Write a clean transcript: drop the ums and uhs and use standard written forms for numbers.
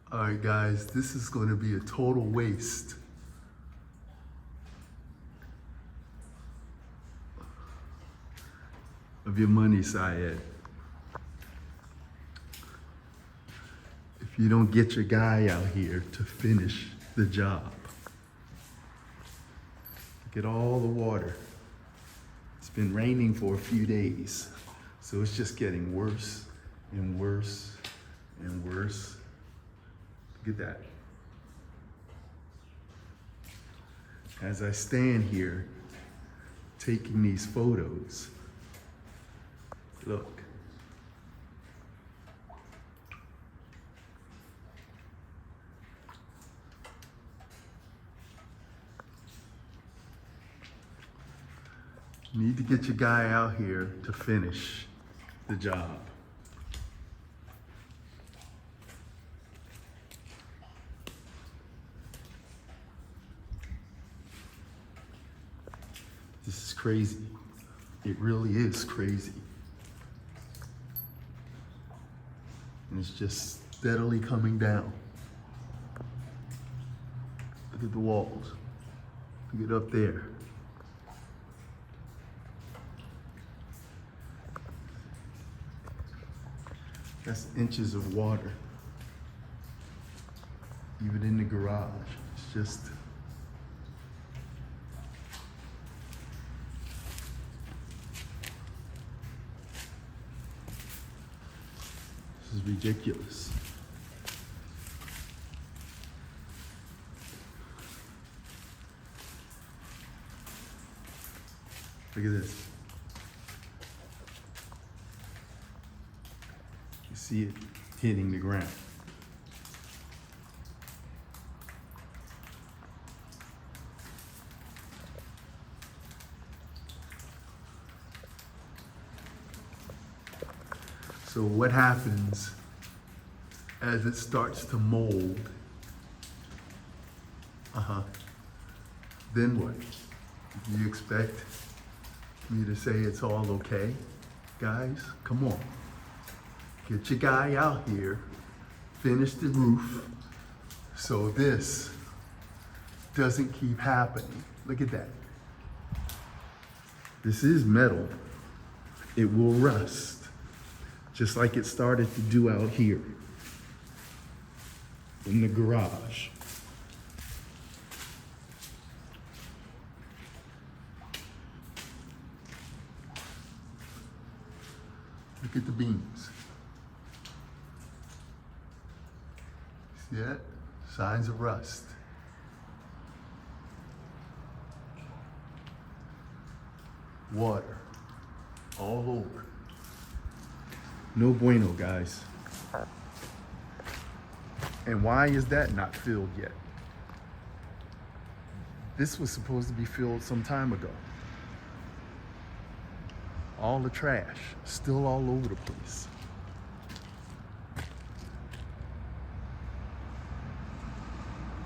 All right, guys, this is going to be a total waste of your money, Syed. If you don't get your guy out here to finish the job. Look at all the water. It's been raining for a few days, so it's just getting worse and worse and worse. Look at that. As I stand here taking these photos, look. You need to get your guy out here to finish the job. This is crazy. It really is crazy. And it's just steadily coming down. Look at the walls. Look at up there. That's inches of water. Even in the garage. It's just this is ridiculous. Look at this. You see it hitting the ground. So what happens as it starts to mold? Then what? Do you expect me to say it's all okay? Guys, come on. Get your guy out here, finish the roof, so this doesn't keep happening. Look at that. This is metal. It will rust, just like it started to do out here in the garage. Look at the beams. See that? Signs of rust. Water all over. No bueno, guys. And why is that not filled yet? This was supposed to be filled some time ago. All the trash, still all over the place.